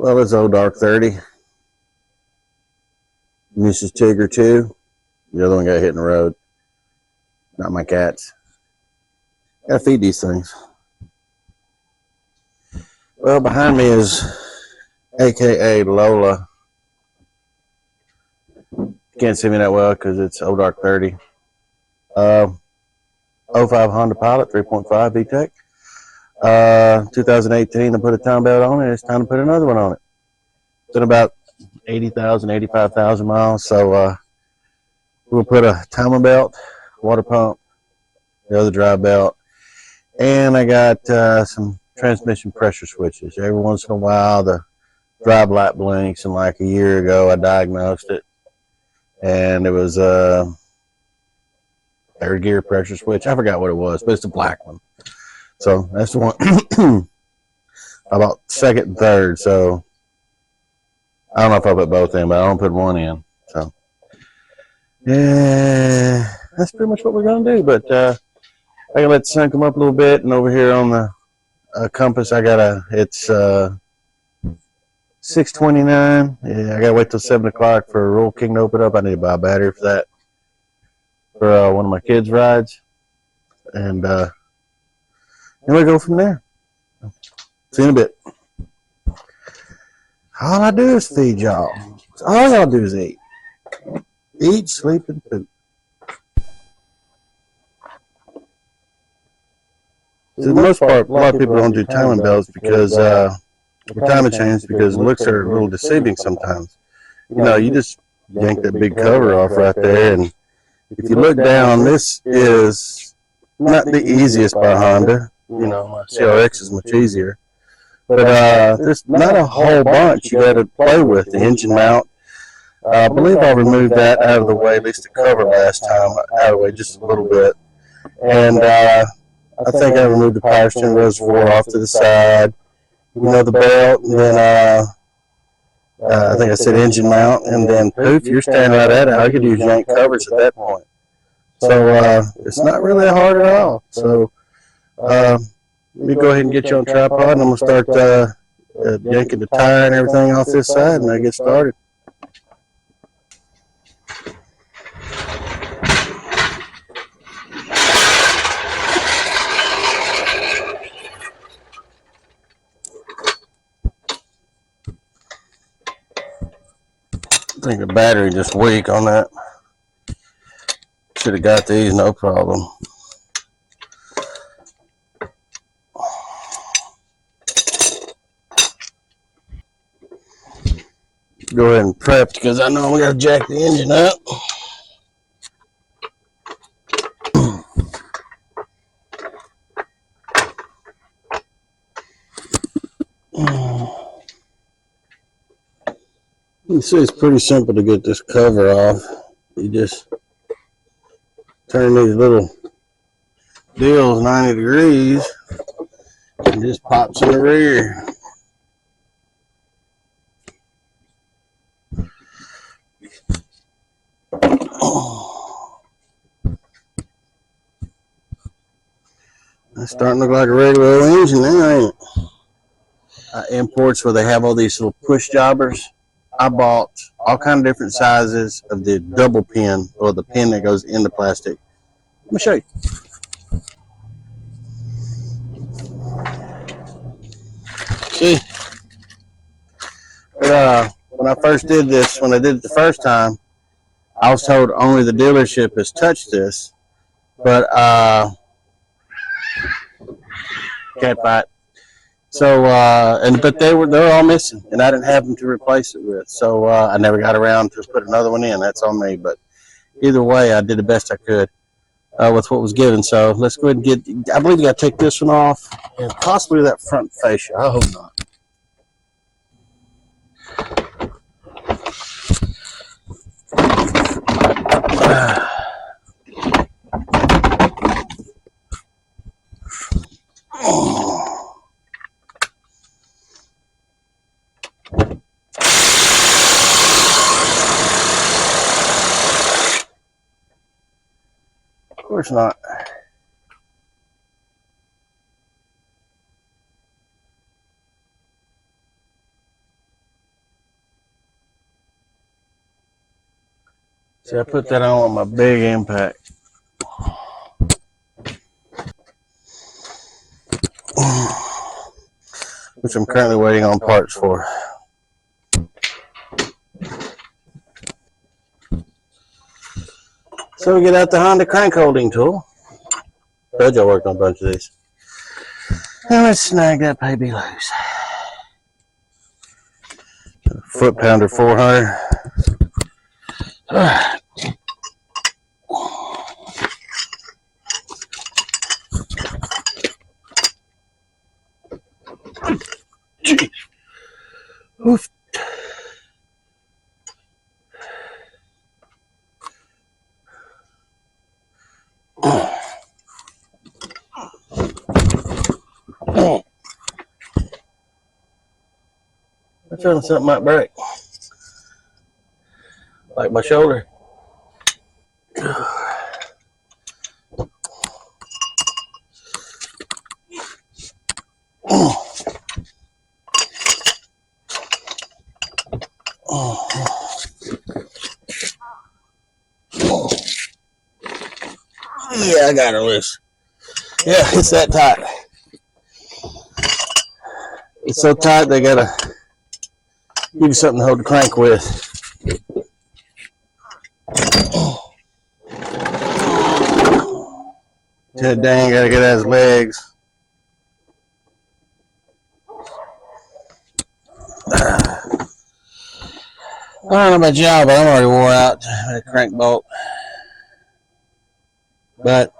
Well, it's old dark 30. Mrs. Tigger 2. The other one got hit in the road. Not my cats. Gotta feed these things. Well, behind me is AKA Lola. Can't see me that well because it's old dark 30. 05 Honda Pilot 3.5 VTEC. 2018, I put a time belt on it. It's time to put another one on it. It's been about 80,000, 85,000 miles. So we'll put a timing belt, water pump, the other drive belt, and I got some transmission pressure switches. Every once in a while, the drive light blinks, and like a year ago, I diagnosed it, and it was a third gear pressure switch. I forgot what it was, but it's a black one. So that's the one. About second and third. So I don't know if I put both in, but I don't put one in. So yeah, that's pretty much what we're gonna do. But I gotta let the sun come up a little bit, and over here on the compass, it's 6:29. Yeah, I gotta wait till 7 o'clock for Roll King to open up. I need to buy a battery for that for one of my kids' rides, and we'll go from there. See you in a bit. All I do is feed y'all. All y'all do is eat. Eat, sleep, and poop. For the most part, a lot of people don't do timing belts because or timing chains because the looks are a little deceiving sometimes. You know, you just yank that big cover off right there, and if you look down, this is not the easiest by Honda. You know, my CRX is much easier. But there's not a whole bunch you got to play with. The engine mount, I believe I removed that out of the way, at least the cover last time, out of the way just a little bit. And I think I removed the power steering reservoir off to the side, you know, the belt, and then I think I said engine mount, and then poof, you're standing right at it. All you can do is yank covers at that point. So it's not really hard at all. So let me go ahead and get you on tripod, and I'm going to start yanking the tire and everything off this side, and I get started. I think the battery just weak on that. Should have got these, no problem. Go ahead and prep because I know we got to jack the engine up. You see, it's pretty simple to get this cover off. You just turn these little deals 90 degrees and just pops in the rear. That's starting to look like a regular engine now, ain't it? Imports where they have all these little push jobbers. I bought all kind of different sizes of the double pin, or the pin that goes in the plastic. Let me show you. See? But, when I first did this, when I did it the first time, I was told only the dealership has touched this. But cat fight. So but they're all missing, and I didn't have them to replace it with. So I never got around to put another one in. That's on me. But either way, I did the best I could with what was given. So let's go ahead and get. I believe you got to take this one off, and possibly that front fascia. I hope not. Of course not. See, I put that on with my big impact. Which I'm currently waiting on parts for. So we get out the Honda crank holding tool. Told you I worked on a bunch of these. And let's snag that baby loose. Foot pounder 400. Jeez. Oof. I'm feeling something might break. Like my shoulder. Yeah, I got her loose. Yeah, it's that tight. It's so tight they gotta give you something to hold the crank with. That dang gotta get out his legs. I don't know about y'all, but I'm already wore out that crank bolt. But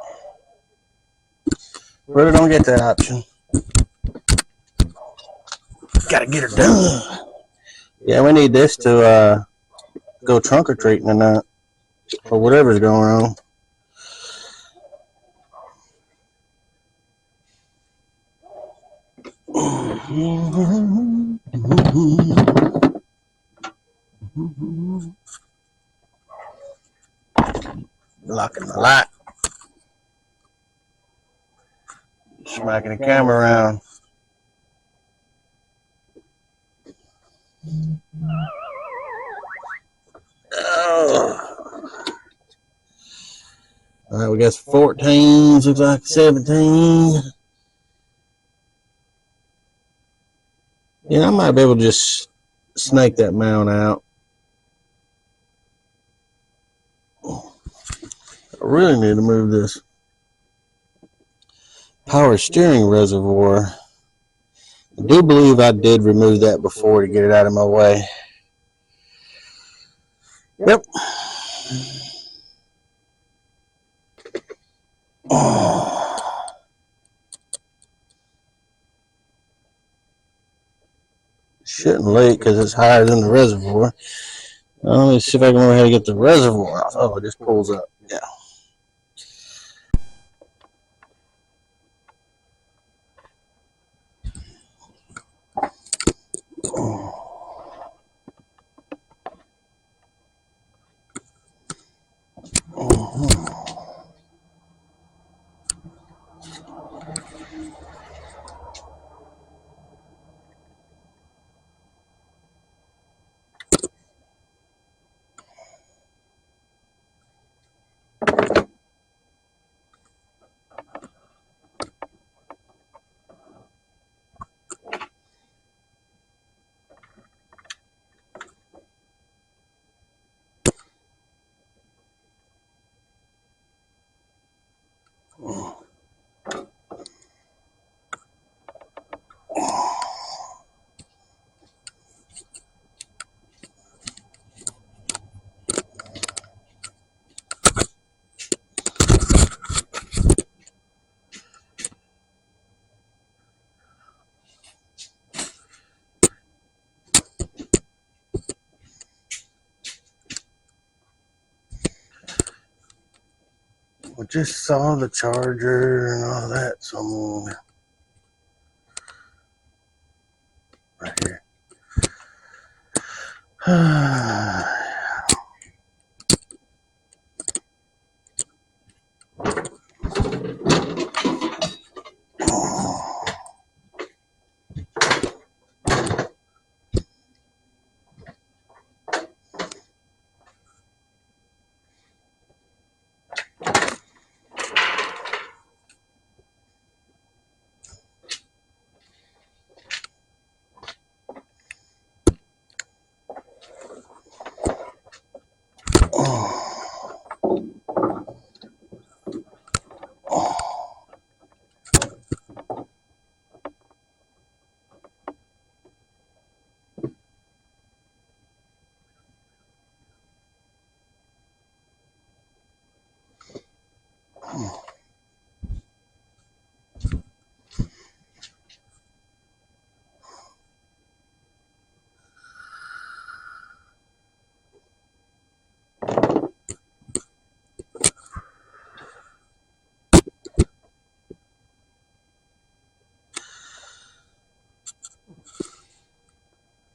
really don't get that option. Gotta get her done. Yeah, we need this to go trunk or treating tonight, or whatever's going on. Locking the light. Smacking the camera around. Oh. All right, we got 14s, looks like 17. Yeah, I might be able to just snake that mount out. I really need to move this power steering reservoir. I do believe I did remove that before to get it out of my way. Yep. Oh. Shouldn't leak because it's higher than the reservoir. Let me see if I can remember how to get the reservoir off. Oh, it just pulls up. Yeah. We just saw the charger and all that, so right here.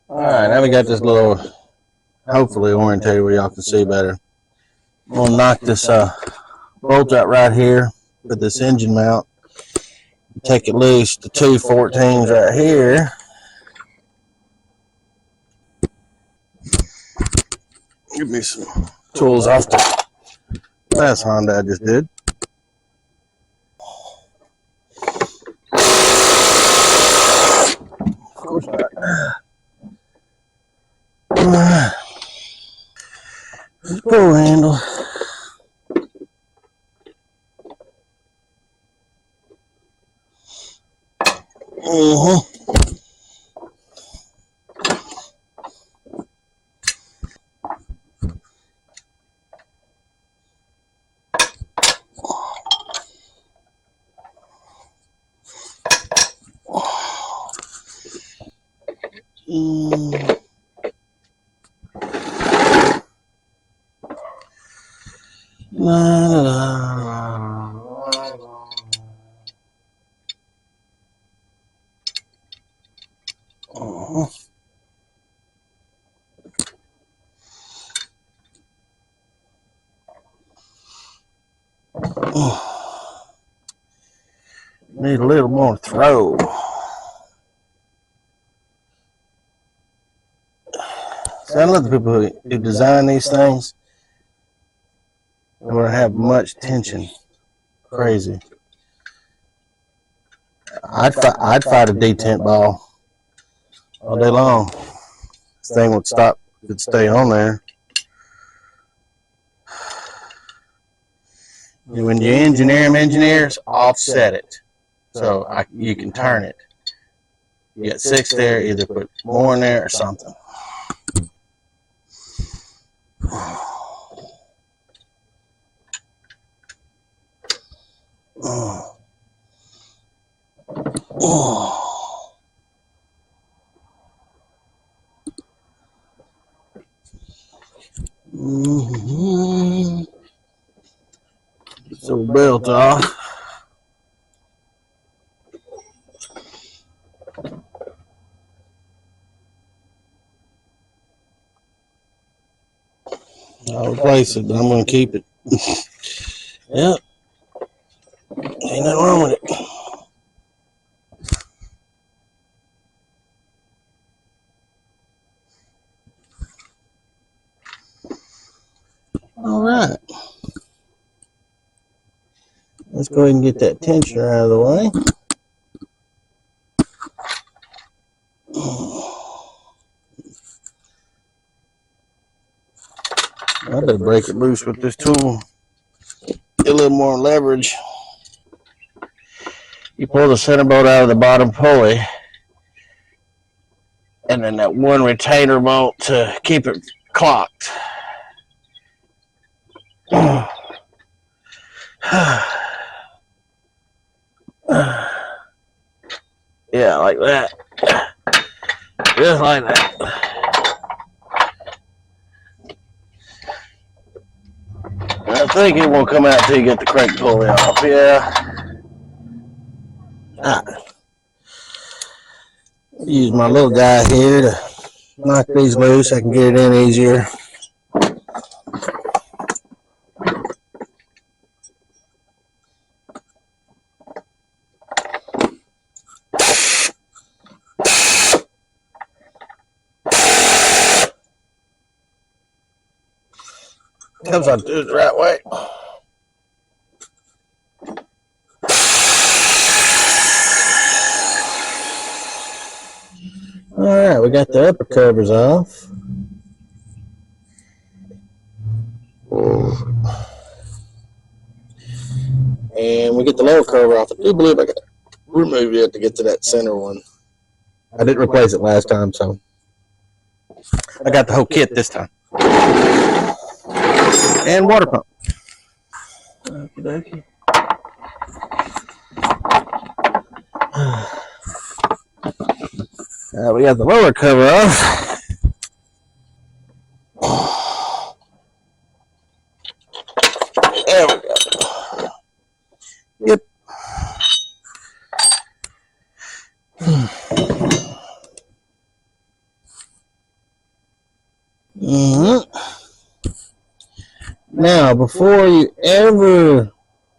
Alright, now we got this little, hopefully orientated where y'all can see better. I'm going to knock this bolt out right here with this engine mount. Take it loose, the two 14s right here. Give me some tools off the last Honda I just did. Of course not. Pull handle. Need a little more throw. See, I love the people who design these things. They don't have much tension. Crazy. I'd fight a detent ball all day long. This thing would stop, it'd stay on there. When you engineer them, engineers offset it so you can turn it. You got 6 there, either put more in there or something. So belt off. I'll replace it, but I'm going to keep it. Yep. Ain't nothing wrong with it. All right. Let's go ahead and get that tensioner out of the way. I better break it loose with this tool. Get a little more leverage. You pull the center bolt out of the bottom pulley, and then that one retainer bolt to keep it clocked. Yeah, like that. Just like that. I think it won't come out till you get the crank pulley off. Yeah. Use my little guy here to knock these loose. I can get it in easier. Comes out to do it the right way. Alright, we got the upper covers off. And we get the lower cover off. I do believe I got to remove it to get to that center one. I didn't replace it last time, so I got the whole kit this time. And water pump. Okie dokie. We got the roller cover off. There we go. Yep. Now, before you ever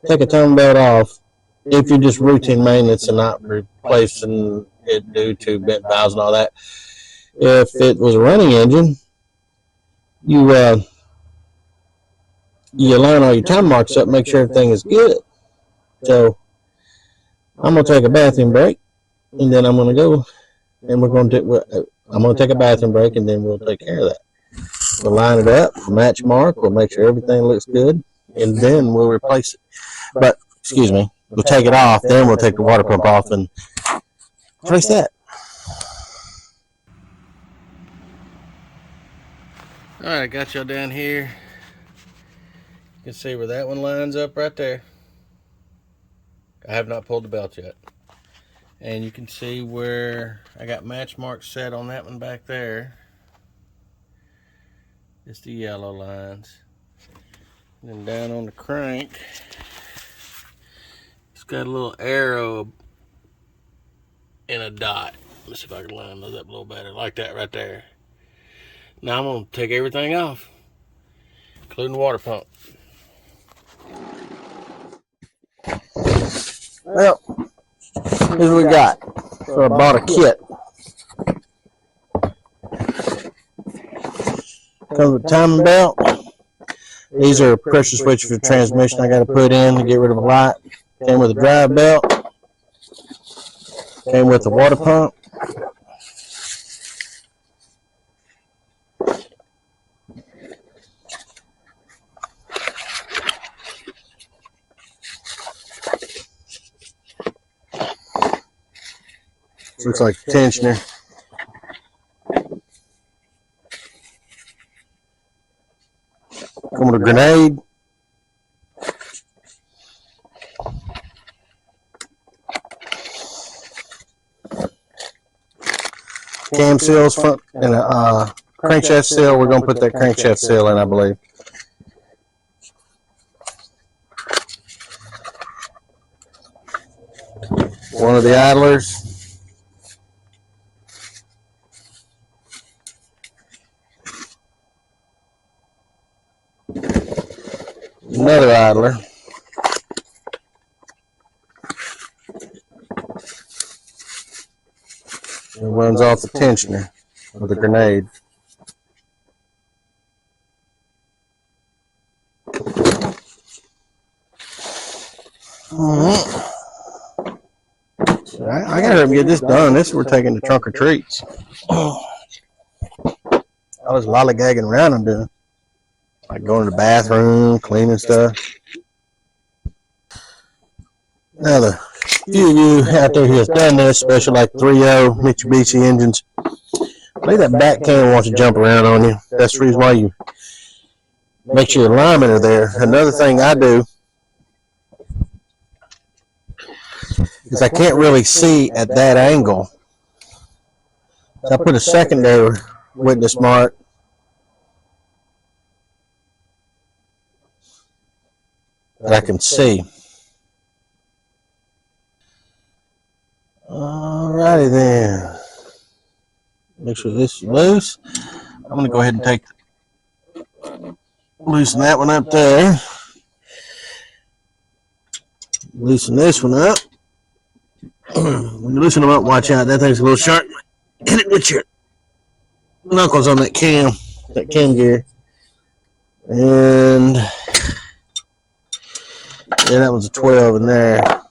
take a timing belt off, if you're just routine maintenance and not replacing it due to bent valves and all that, if it was a running engine, you line all your time marks up, make sure everything is good. So I'm gonna take a bathroom break, and then I'm gonna go, and I'm gonna take a bathroom break, and then we'll take care of that. We'll line it up, match mark, we'll make sure everything looks good, and then we'll replace it. But, excuse me, we'll take it off, then we'll take the water pump off and replace that. Alright, I got y'all down here. You can see where that one lines up right there. I have not pulled the belt yet. And you can see where I got match marks set on that one back there. It's the yellow lines. And then down on the crank, it's got a little arrow and a dot. Let's see if I can line those up a little better. Like that right there. Now I'm going to take everything off, including the water pump. Well, here's what we got. So I bought a kit. Comes with a timing belt. These are pressure switches for the transmission I got to put in to get rid of a light. Came with a drive belt. Came with the water pump. Looks like a tensioner. Come with a grenade. Cam seals front and a crankshaft seal. We're going to put that crankshaft seal in, I believe. One of the idlers. Another idler. It runs off the tensioner with a grenade. I gotta hurry up and get this done. This we're taking to trunk or treats. All this lollygagging around I'm doing. Like going to the bathroom, cleaning stuff. Now the few of you out there who have done this, especially like 3.0 Mitsubishi engines, maybe that back cam wants to jump around on you. That's the reason why you make sure your alignment are there. Another thing I do is I can't really see at that angle. So I put a secondary witness mark that I can see. Alrighty then. Make sure this is loose. I'm going to go ahead and loosen that one up there. Loosen this one up. When you loosen them up, watch out. That thing's a little sharp. Hit it with your knuckles on that cam gear. And yeah, that was a 12 in there.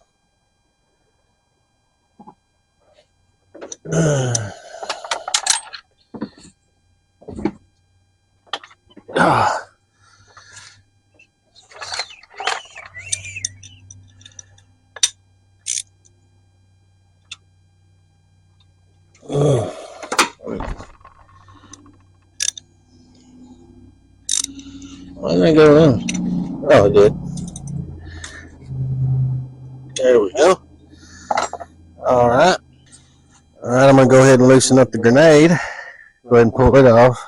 Why didn't I go around? Oh, it did. There we go. All right. All right, I'm going to go ahead and loosen up the grenade. Go ahead and pull it off.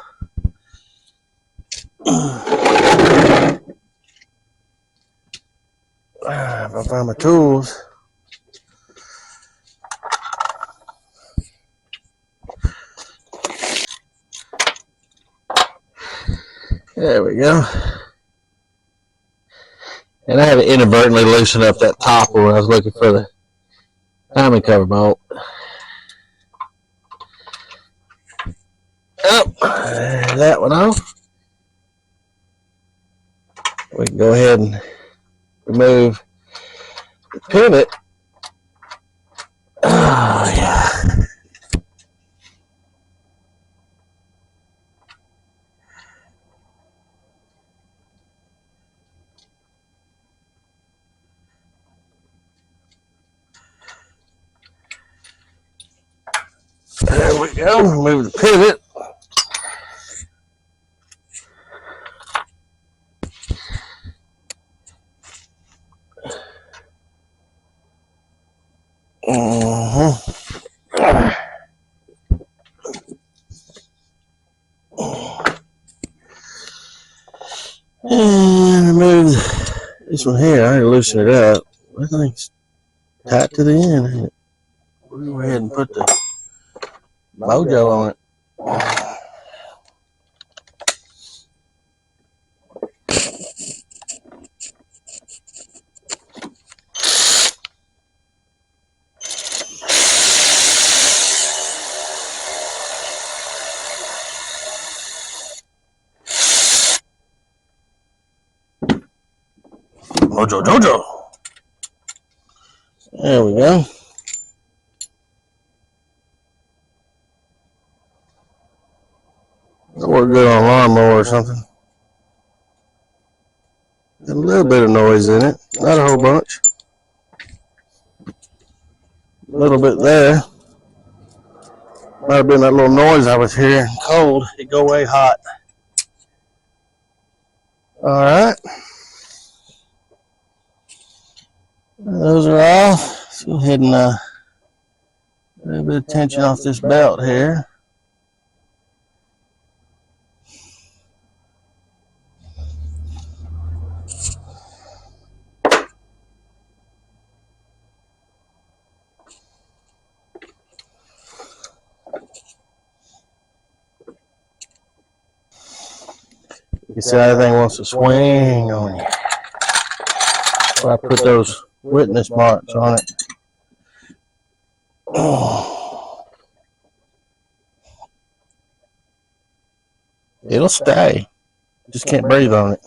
If I find my tools. There we go. And I had to inadvertently loosen up that top when I was looking for the timing cover bolt. Oh, that one off. We can go ahead and remove the pivot. Oh, yeah. There we go. Remove the pivot. And remove this one here. I had to loosen it up. I think it's tight to the end, ain't it? We'll go ahead and put the mojo on it. Mojo Jojo. There we go. That worked good on a lawnmower or something. Got a little bit of noise in it, not a whole bunch. A little bit there. Might have been that little noise I was hearing. Cold, it go away hot. All right. Those are off. Let's go ahead and a little bit of tension off this belt here. You see, everything wants to swing on you. So I put those witness marks on it. It'll stay. Just can't breathe on it.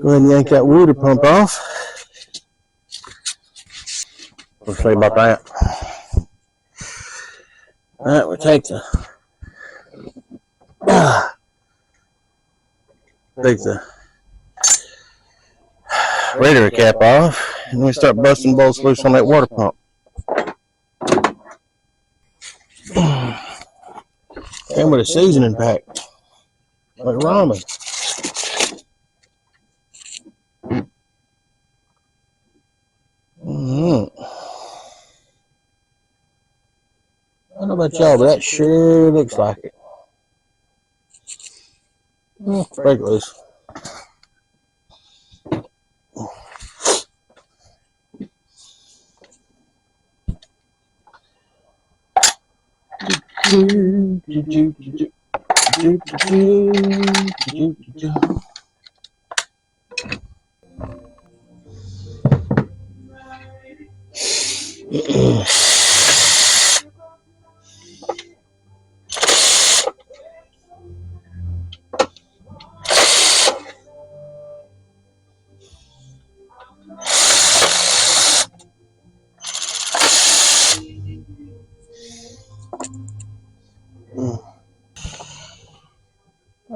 Go ahead and yank that water pump off. We'll say about that. All right, we'll take the radiator cap off, and we start busting bolts loose on that water pump. And with a seasoning pack, like ramen. I don't know about y'all, but that sure looks like it. Break it loose.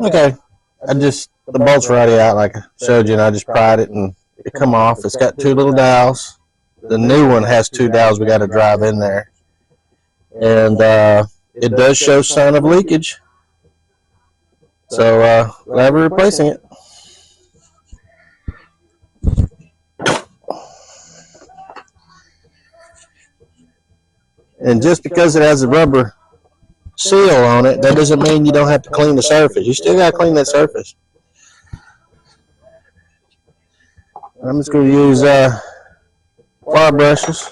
Okay, the bolts are already out like I showed you, and I just pried it and it come off. It's got two little dowels. The new one has two dowels we got to drive in there. And it does show sign of leakage. So glad we're replacing it. And just because it has a rubber seal on it, that doesn't mean you don't have to clean the surface. You still got to clean that surface. I'm just going to use fire brushes.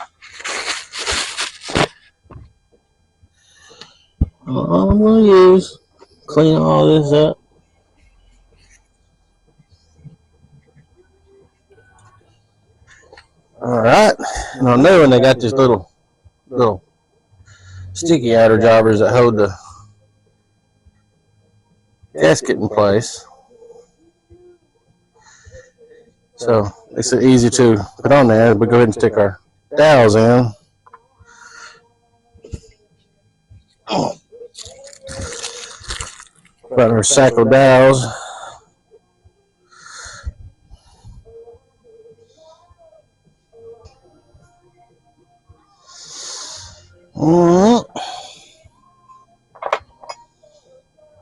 All I'm going to use, clean all this up. All right. And on new one, they got this little sticky outer jobbers that hold the gasket in place. So it's easy to put on there. We go ahead and stick our dowels in. Got our sack of dowels.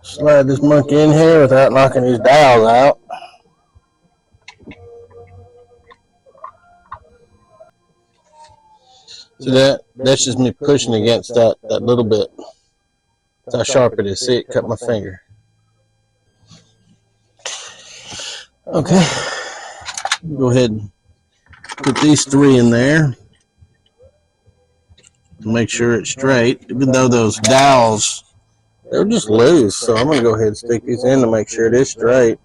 Slide this monkey in here without knocking these dowels out. So that's just me pushing against that little bit. That's how sharp it is. See it cut my finger. Okay. Go ahead and put these 3 in there. Make sure it's straight. Even though those dowels, they're just loose. So I'm going to go ahead and stick these in to make sure it is straight.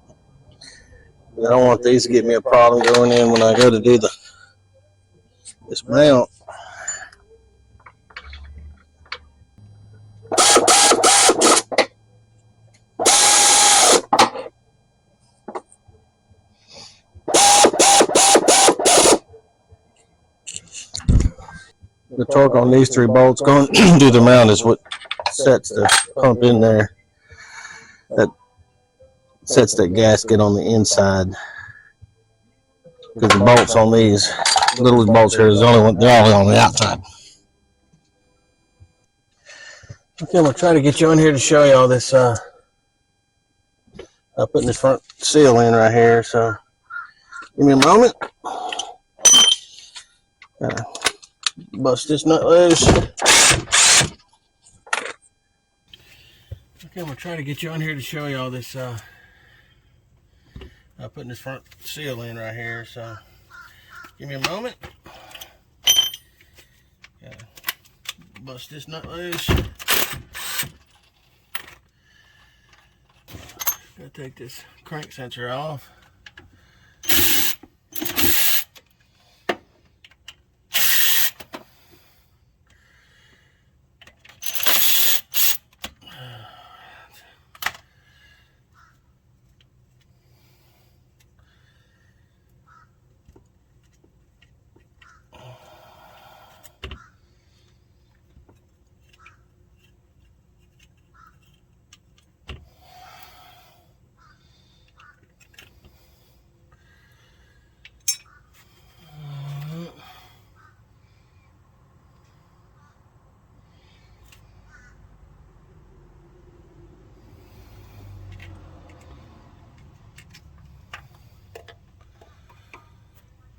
I don't want these to give me a problem going in when I go to do this mount. The torque on these 3 bolts going to the mount is what sets the pump in there. That sets that gasket on the inside. Because the bolts on these little bolts here is the only one, they're only on the outside. Okay, I'm gonna try to get you on here to show you all this. I'm putting this front seal in right here, so give me a moment. Bust this nut loose. Okay, I'm gonna try to get you on here to show you all this. I'm putting this front seal in right here, so give me a moment. Bust this nut loose. Gotta take this crank sensor off.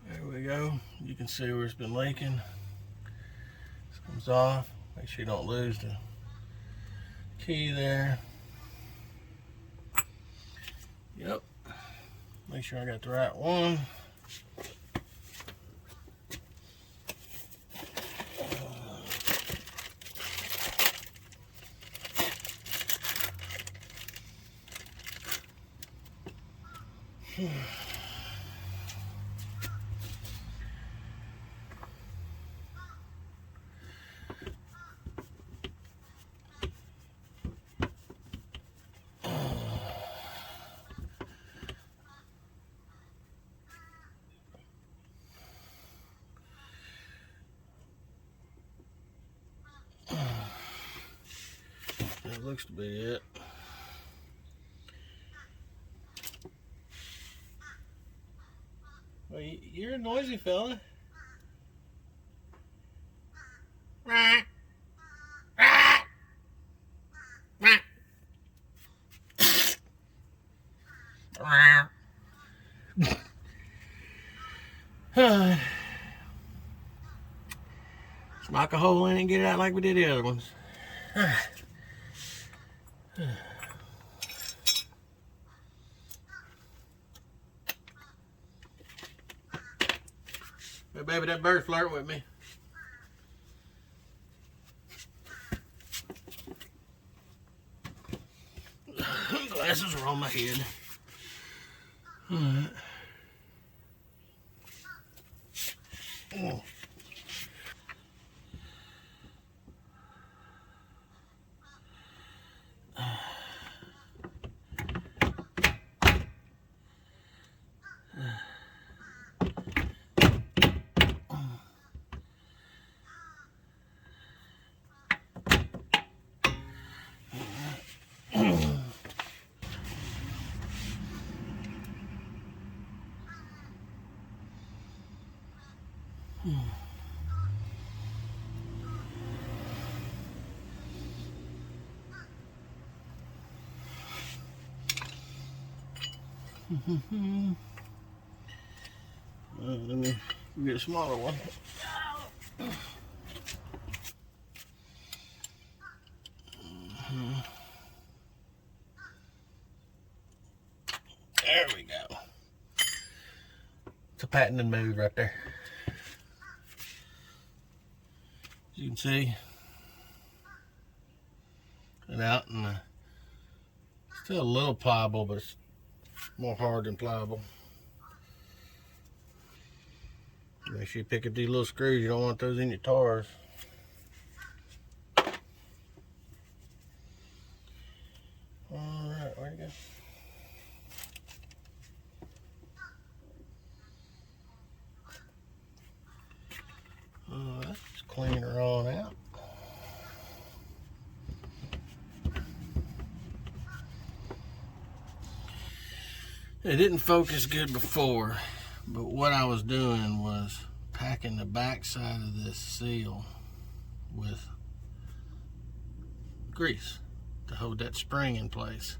There we go. You can see where it's been leaking. This comes off. Make sure you don't lose the key there. Yep. Make sure I got the right one. That looks to be it. Well, you're a noisy fella. It's my knock a hole in it and get it out like we did the other ones. Hey, baby, that bird's flirting with me. Glasses are on my head. All right. Oh. Let me get a smaller one. There we go. It's a patented move right there. As you can see, and out, and still a little pliable, but it's more hard than pliable. Make sure you pick up these little screws. You don't want those in your tars. Alright, where'd it go? Let's clean her on out. It didn't focus good before, but what I was doing was packing the back side of this seal with grease to hold that spring in place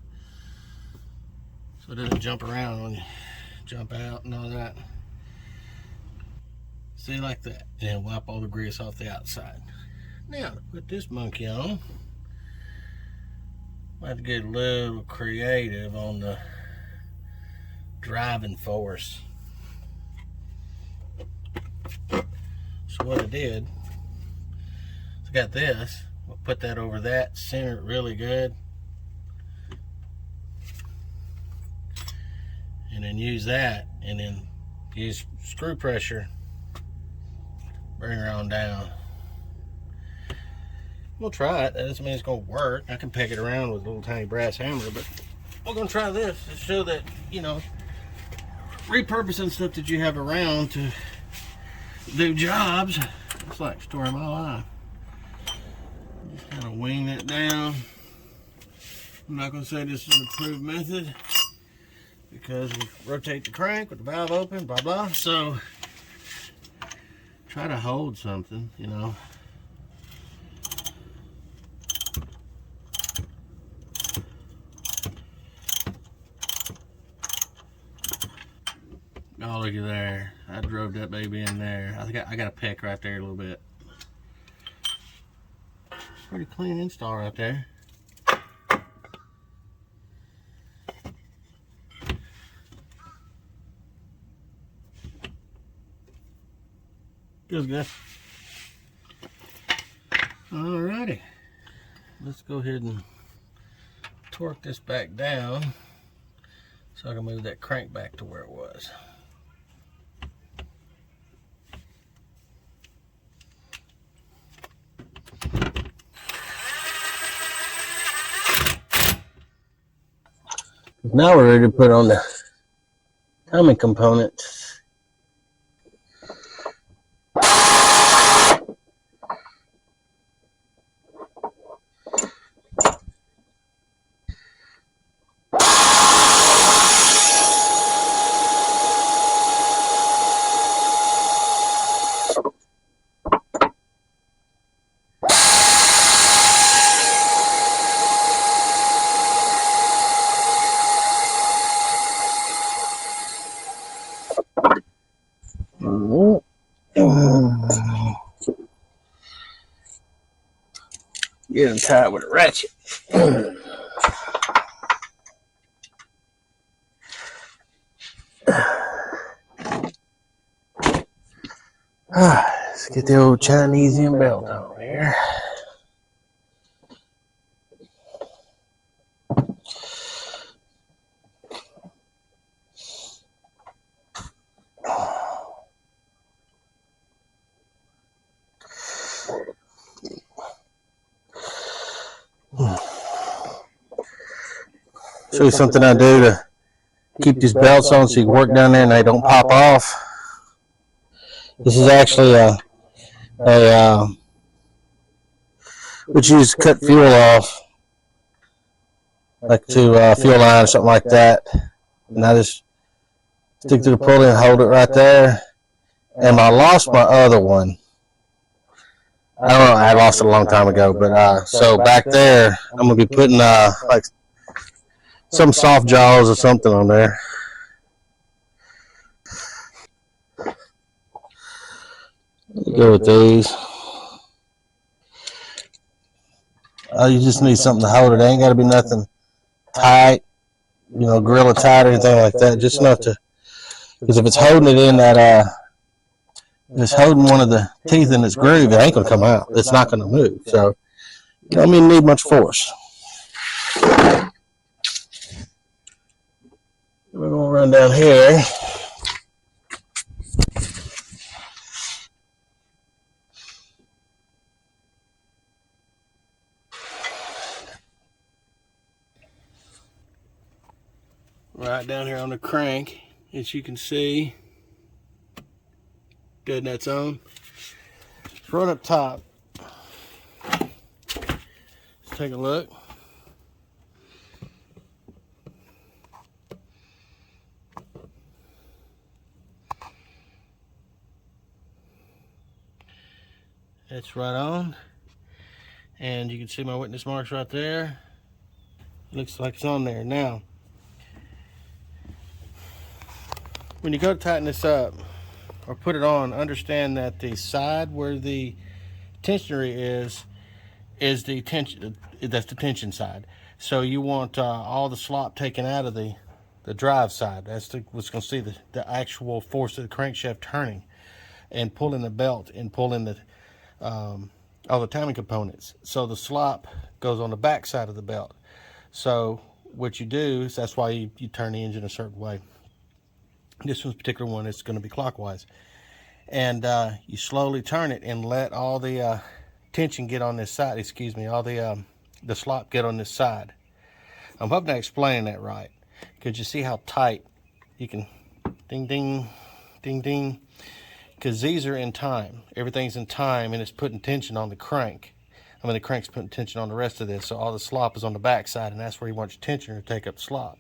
so it doesn't jump around when you jump out and all that. See, like that, and wipe all the grease off the outside. Now to put this monkey on, I have to get a little creative on the driving force. So what I did, I got this, we'll put that over that, center it really good, and then use that, and then use screw pressure, bring her on down. We'll try it. That doesn't mean it's going to work. I can peg it around with a little tiny brass hammer, but we're going to try this to show that, you know, repurposing stuff that you have around to do jobs. It's like story of my life. Just kind of wing that down. I'm not going to say this is an approved method because we rotate the crank with the valve open, blah blah. So try to hold something, you know. Oh, look at there. I drove that baby in there. I got a peck right there a little bit. Pretty clean install right there. Feels good. Alrighty. Let's go ahead and torque this back down so I can move that crank back to where it was. Now we're ready to put on the timing components. Get them tight with a ratchet. Let's get the old Chinesian belt on here. Show you something I do to keep these belts on so you can work down there and they don't pop off. This is actually which you use to cut fuel off, like to fuel line or something like that. And I just stick to the pulley and hold it right there. And I lost my other one. I don't know, I lost it a long time ago, but so back there, I'm gonna be putting like some soft jaws or something on there. Go with these. You just need something to hold it. It ain't got to be nothing tight, you know, gorilla tight or anything like that. Just enough to, because if it's holding it in that, if it's holding one of the teeth in its groove, it ain't gonna come out. It's not gonna move. So, you don't even need much force. We're gonna run down here. Right down here on the crank, as you can see, dead nuts on. It's right up top. Let's take a look. It's right on, and you can see my witness marks right there. Looks like it's on there. Now, when you go to tighten this up or put it on, understand that the side where the tensioner is the tension. That's the tension side. So you want all the slop taken out of the drive side. That's what's going to see the actual force of the crankshaft turning and pulling the belt and pulling the all the timing components. So the slop goes on the back side of the belt. So what you do is, that's why you turn the engine a certain way. This one's particular one, it's going to be clockwise. And you slowly turn it and let all the tension get on this side, excuse me, all the slop get on this side. I'm hoping I explained that right. Because you see how tight you can ding, ding, ding, ding. Because these are in time. Everything's in time, and it's putting tension on the crank. I mean, the crank's putting tension on the rest of this, so all the slop is on the back side, and that's where you want your tensioner to take up the slop.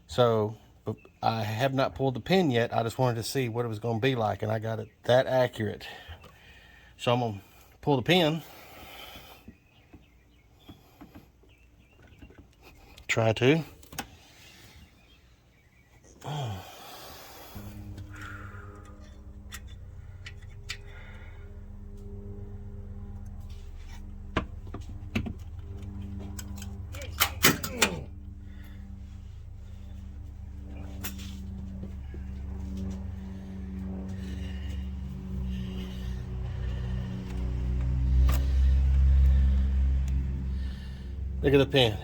So I have not pulled the pin yet. I just wanted to see what it was going to be like, and I got it that accurate. So I'm going to pull the pin. Try to. Look at the pin.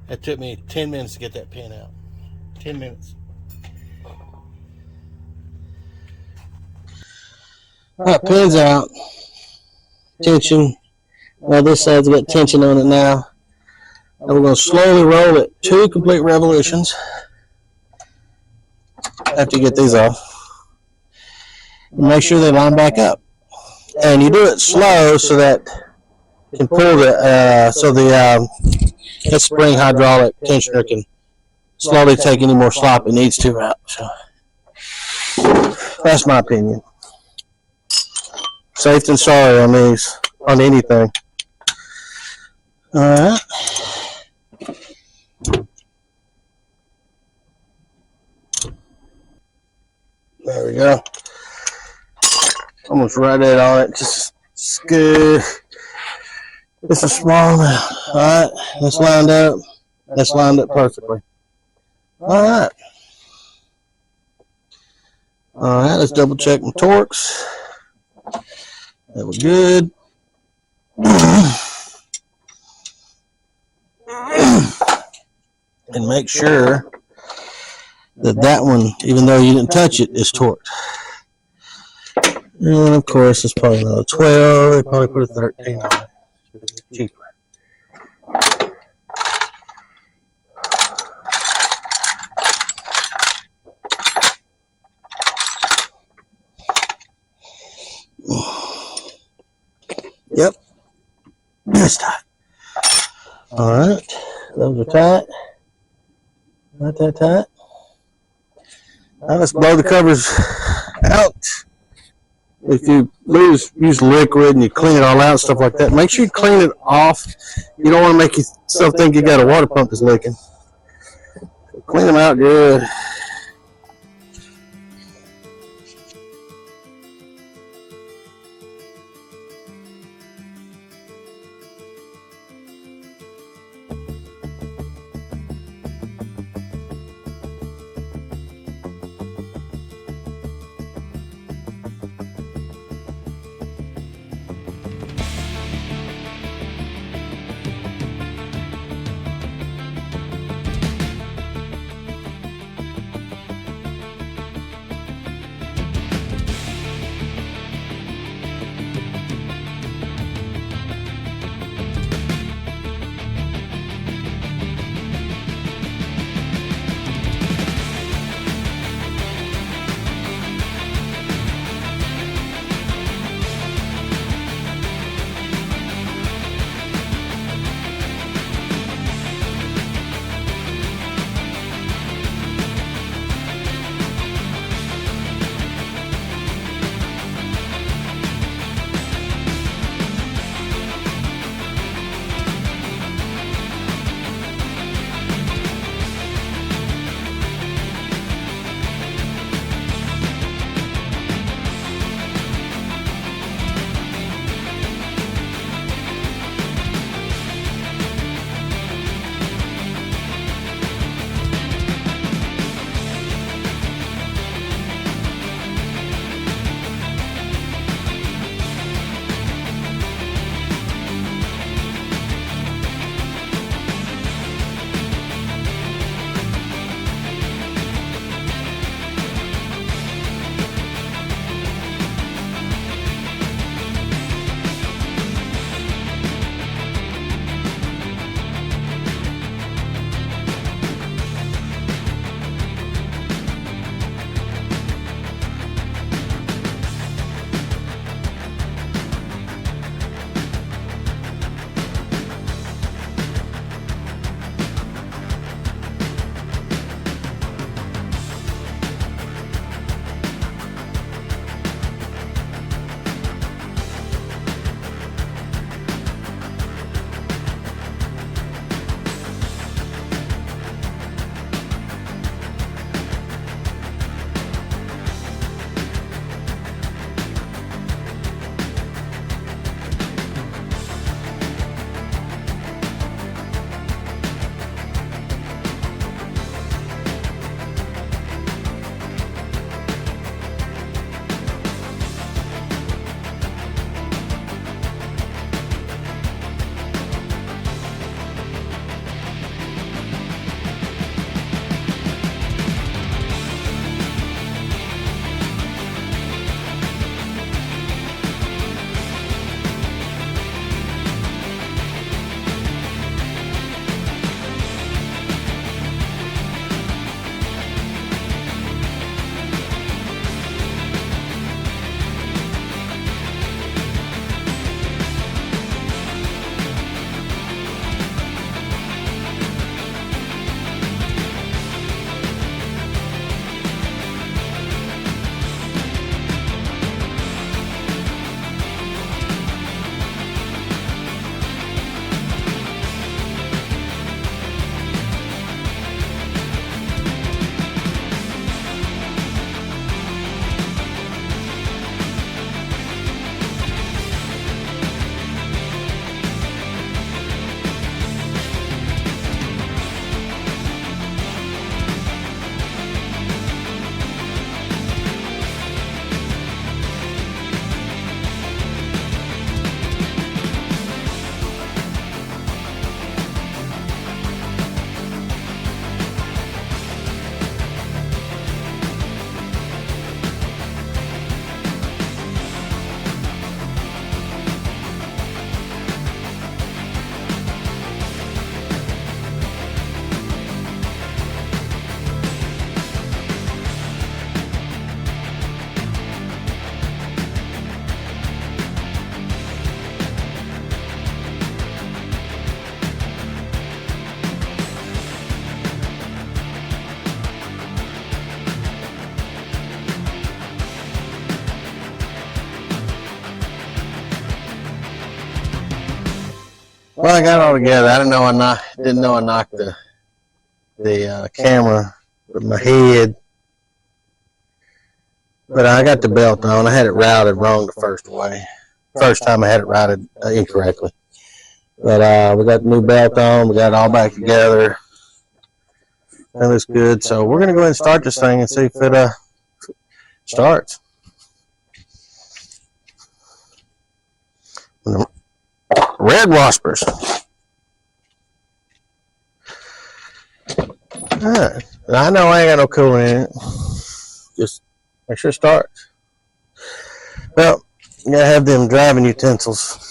It took me 10 minutes to get that pin out. 10 minutes. All right, pin's out. Tension. Now this side's got tension on it now. And we're going to slowly roll it 2 complete revolutions after you get these off. And make sure they line back up. And you do it slow so that you can pull the that spring hydraulic tensioner can slowly take any more slop it needs to out. So that's my opinion. Safe than sorry on these, on anything. All right. There we go. almost right there on it. Just good. It's a small amount. All right, that's lined up. That's lined up perfectly. All right. All right, let's double check my torques. That was good. And make sure that one, even though you didn't touch it, is torqued. And of course, it's probably another 12. They probably put a 13 on it. It's cheaper. Yep. That's tight. All right. Those are tight. Not that tight. Now let's blow the covers out. If you use liquid and you clean it all out and stuff like that, make sure you clean it off. You don't want to make yourself think you got a water pump that's leaking. So clean them out good. Well, I got it all together. I didn't know I knocked the camera with my head. But I got the belt on. I had it routed wrong the first time I had it routed incorrectly. But we got the new belt on. We got it all back together. That looks good. So we're going to go ahead and start this thing and see if it starts. Red Waspers. Alright. I know I ain't got no coolant in it. Just make sure it starts. Well, you gotta have them driving utensils.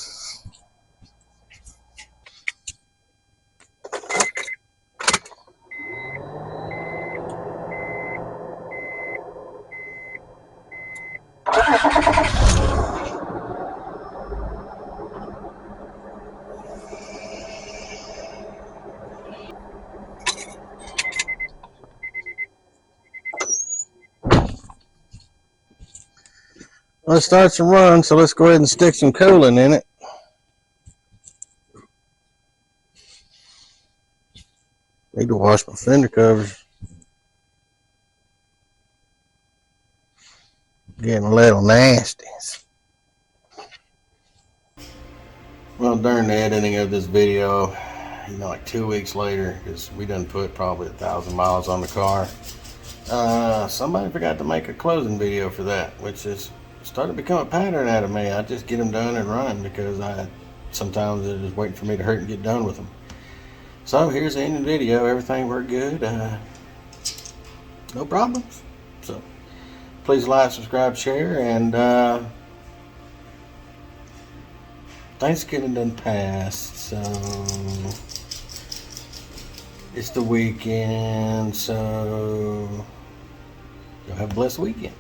Well, it starts to run, so let's go ahead and stick some coolant in it. Need to wash my fender covers. Getting a little nasty. Well, during the editing of this video, like 2 weeks later, because we done put probably 1,000 miles on the car, somebody forgot to make a closing video for that, which is starting to become a pattern out of me. I just get them done and run because sometimes they're just waiting for me to hurt and get done with them. So here's the end of the video. Everything worked good. No problems. So please like, subscribe, share, and Thanksgiving done passed, so it's the weekend, so y'all have a blessed weekend.